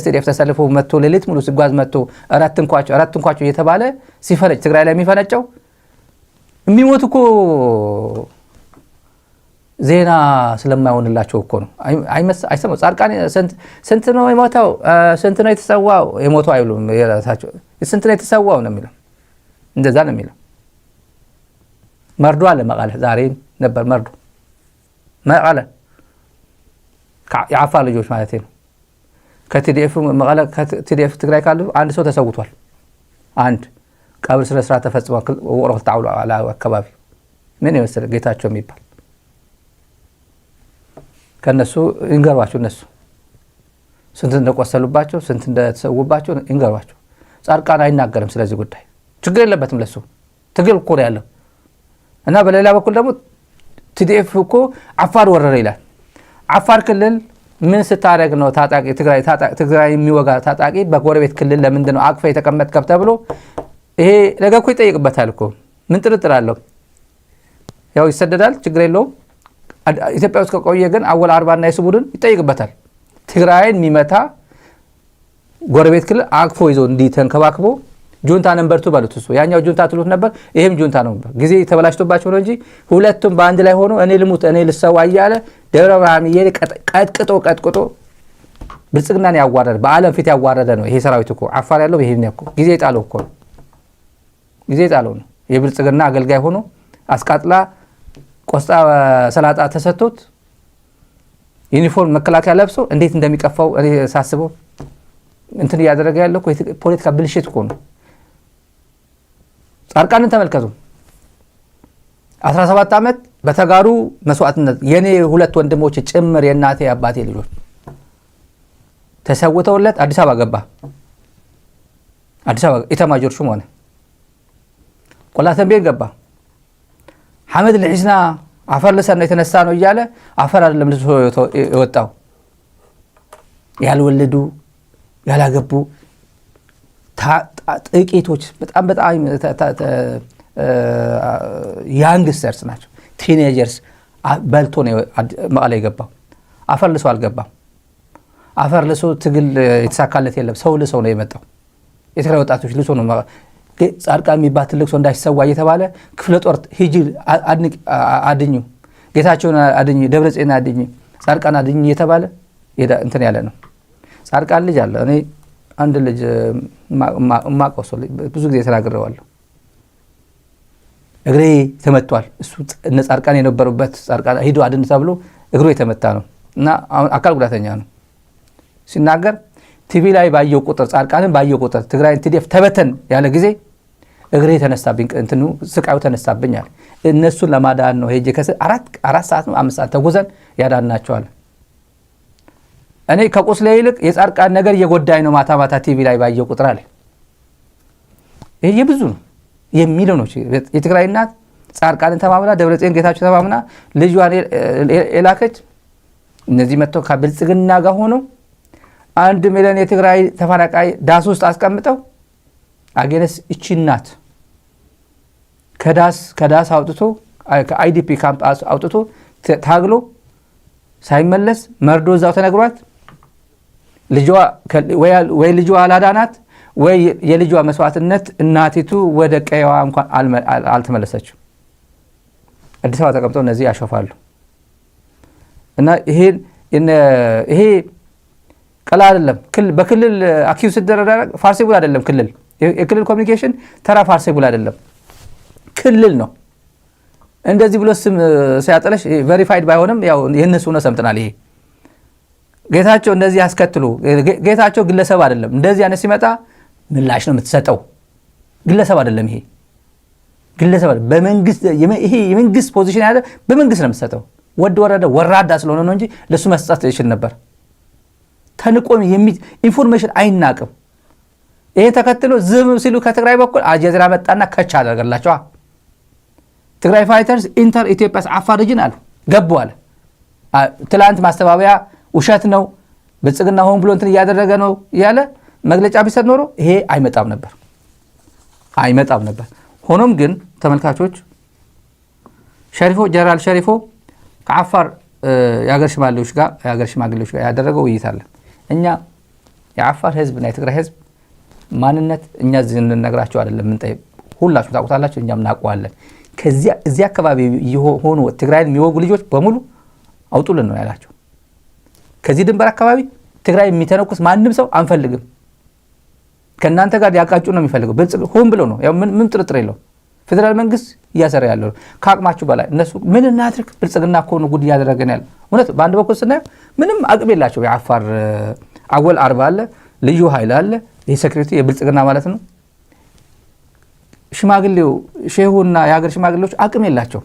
ስቴዲየም ተሰልፎ መጥቶ ሌሊት ሙሉ ሲጓዝ መጥቶ አራት እንኳቸው እየተባለ ሲፈነጭ ትግራይ ላይ የሚፈነጨው የሚሞት እኮ ዜና ስለማይሆንላቸው እኮ ነው። አይሰማው ጻድቃን ስንት ነው የሞተው ስንት ነው የተሰዋው የሞተው አይሉም የራሳቸው ስንት ነው የተሰዋው ነው የሚለው እንደዛ ነው የሚለው። መርዶ አለ መቀለ ዛሬ ነበር መርዶ መቀለ የአፋር ልጆች ማለት ነው ከቲዲኤፍ መቀለ ከቲዲኤፍ ትግራይ ካሉ አንድ ሰው ተሰውቷል። አንድ ቀብር ስነ ስርዓት ተፈጽሟል። ወሮት ታውሉ አላ አካባቢ ምን ይመስል ጌታቸው የሚባል ከነሱ እንገርዋቸው እነሱ ስንት እንደቆሰሉባቸው ስንት እንደተሰውባቸው እንገርዋቸው። ጻድቃን አይናገርም ስለዚህ ጉዳይ ችግር የለበትም ለሱ ትግል እኮ ነው ያለው። እና በሌላ በኩል ደግሞ ቲዲኤፍ እኮ አፋር ወረረ ይላል። አፋር ክልል ምን ስታረግ ነው ታጣቂ ትግራይ የሚወጋ ታጣቂ በጎረቤት ክልል ለምንድን ነው አቅፈ የተቀመጥከው ተብሎ ይሄ ነገር እኮ ይጠይቅበታል እኮ ምን ጥርጥር አለው? ያው ይሰደዳል ችግር የለውም። ኢትዮጵያ ውስጥ ከቆየ ግን አወል 40 እና የሱቡድን ይጠይቅበታል። ትግራይን የሚመታ ጎረቤት ክልል አቅፎ ይዞ እንዲተንከባክቦ ጁንታ ነበር ባሉት እሱ ያኛው ጁንታ ትሉት ነበር ይሄም ጁንታ ነው ነበር። ጊዜ ተበላሽቶባቸው ነው እንጂ ሁለቱም በአንድ ላይ ሆኖ እኔ ልሙት እኔ ልሰዋ እያለ ደብረ ብርሃን ይሄ ቀጥቅጦ ብልጽግናን ያዋረደ በአለም ፊት ያዋረደ ነው። ይሄ ሰራዊት እኮ አፋር ያለው ይሄን እኮ ጊዜ ጣለው እኮ ጊዜ ጣለው ነው። የብልጽግና አገልጋይ ሆኖ አስቃጥላ ቆስጣ ሰላጣ ተሰጥቶት ዩኒፎርም መከላከያ ለብሶ እንዴት እንደሚቀፋው እኔ ሳስበው እንትን ያደረገ ያለው ፖለቲካ ብልሽት እኮ ነው። ጻድቃንን ተመልከቱ 17 ዓመት በተጋሩ መስዋዕትነት የኔ ሁለት ወንድሞች ጭምር የናቴ አባቴ ልጆች ተሰውተውለት አዲስ አበባ ገባ። አዲስ አበባ ኢታማጆር ሹም ሆነ። ቆላተንቤን ገባ። ሐመድ ልሒስና አፈር ለሰና የተነሳ ነው እያለ አፈር አይደለም ልሶ የወጣው ያልወለዱ ያላገቡ ጥቂቶች በጣም ያንግስተርስ ናቸው። ቲኔጀርስ በልቶ ነው መቀለ የገባው። አፈር ልሶ አልገባም። አፈር ልሶ ትግል የተሳካለት የለም። ሰው ልሶ ነው የመጣው። የትግራይ ወጣቶች ልሶ ነው ጻድቃን የሚባል ትልቅ ሰው እንዳይሰዋ እየተባለ ክፍለ ጦር ሂጂ አድኙ ጌታቸውን አድኙ ደብረጽዮን አድኙ ጻድቃን አድኙ እየተባለ እንትን ያለ ነው። ጻድቃን ልጅ አለ። እኔ አንድ ልጅ ማቆሶ ብዙ ጊዜ ተናግሬዋለሁ። እግሬ ተመቷል። እሱ እነ ጻድቃን የነበሩበት ጻድቃን ሂዶ አድን ተብሎ እግሩ የተመታ ነው እና አካል ጉዳተኛ ነው። ሲናገር ቲቪ ላይ ባየው ቁጥር ጻድቃንን ባየው ቁጥር ትግራይን ቲዲኤፍ ተበተን ያለ ጊዜ እግሬ ተነሳብኝ እንትኑ ስቃዩ ተነሳብኛል። እነሱን ለማዳን ነው ሄጄ አራት ሰዓት ነው 5 ሰዓት ተጉዘን ያዳናቸዋል። እኔ ከቁስሌ ይልቅ የጻድቃን ነገር እየጎዳኝ ነው ማታ ቲቪ ላይ ባየው ቁጥር አለ። ይሄ ብዙ ነው የሚለው ነው። የትግራይ እናት ጻድቃንን ተማምና ደብረጽዮን ጌታቸው ተማምና ልጇን የላከች እነዚህ መጥተው ከብልጽግና ጋር ሆኖ 1 ሚሊዮን የትግራይ ተፈናቃይ ዳስ ውስጥ አስቀምጠው አገነስ እቺ እናት ከዳስ አውጥቶ ከአይዲፒ ካምፕ አውጥቶ ታግሎ ሳይመለስ መርዶ እዛው ተነግሯት ልጇ ወይ ልጇ አላዳናት ወይ የልጇ መስዋዕትነት እናቲቱ ወደ ቀየዋ እንኳን አልተመለሰችም። አዲስ አበባ ተቀምጠው እነዚህ ያሾፋሉ። እና ይሄ ቀላል አይደለም። በክልል አኪዩስ ሲደረግ ፋርሲቡል አይደለም። የክልል ኮሚኒኬሽን ተራ ፋርሲቡል አይደለም፣ ክልል ነው። እንደዚህ ብሎ ስም ሲያጠለሽ ቬሪፋይድ ባይሆንም ያው የነሱ ነው ሰምተናል። ይሄ ጌታቸው እንደዚህ ያስከትሉ ጌታቸው ግለሰብ አይደለም። እንደዚህ ያነ ሲመጣ ምላሽ ነው የምትሰጠው። ግለሰብ አይደለም። ይሄ ግለሰብ በመንግስት ይሄ የመንግስት ፖዚሽን ያለ በመንግስት ነው የምትሰጠው። ወረደ ወራዳ ስለሆነ ነው እንጂ ለሱ መስጠት ይችል ነበር። ተንቆም ኢንፎርሜሽን አይናቅም። ይሄ ተከትሎ ዝም ሲሉ ከትግራይ በኩል አልጀዚራ መጣና ከቻ አደረገላቸው። ትግራይ ፋይተርስ ኢንተር ኢትዮጵያስ አፋር ሪጅን አሉ ገቡ አለ። ትላንት ማስተባበያ ውሸት ነው ብልጽግና ሆን ብሎ እንትን እያደረገ ነው ያለ መግለጫ ቢሰጥ ኖሮ ይሄ አይመጣም ነበር። ሆኖም ግን ተመልካቾች ጀነራል ሸሪፎ ከአፋር የሀገር ሽማግሌዎች ጋር ያደረገው ውይይት አለ። እኛ የአፋር ህዝብና የትግራይ ህዝብ ማንነት እኛ እዚህ እንነግራቸው አይደለም የምንጠይቅ፣ ሁላችሁ ታውቁታላችሁ፣ እኛም እናውቀዋለን። እዚህ አካባቢ የሆኑ ትግራይን የሚወጉ ልጆች በሙሉ አውጡልን ነው ያላቸው። ከዚህ ድንበር አካባቢ ትግራይ የሚተነኩስ ማንም ሰው አንፈልግም፣ ከእናንተ ጋር ያቃጩ ነው የሚፈልገው። ሆን ብሎ ነው፣ ያው ምን ጥርጥር የለው። ፌዴራል መንግስት እያሰረ ያለው ከአቅማችሁ በላይ እነሱ ምን እናድርግ፣ ብልጽግና እኮ ነው ጉድ እያደረገን ያለው። እውነት በአንድ በኩል ስናየው ምንም አቅም የላቸው። የአፋር አወል አርባ አለ፣ ልዩ ኃይል አለ፣ የሴኩሪቲ የብልጽግና ማለት ነው። ሽማግሌው ሼሁና የሀገር ሽማግሌዎች አቅም የላቸው።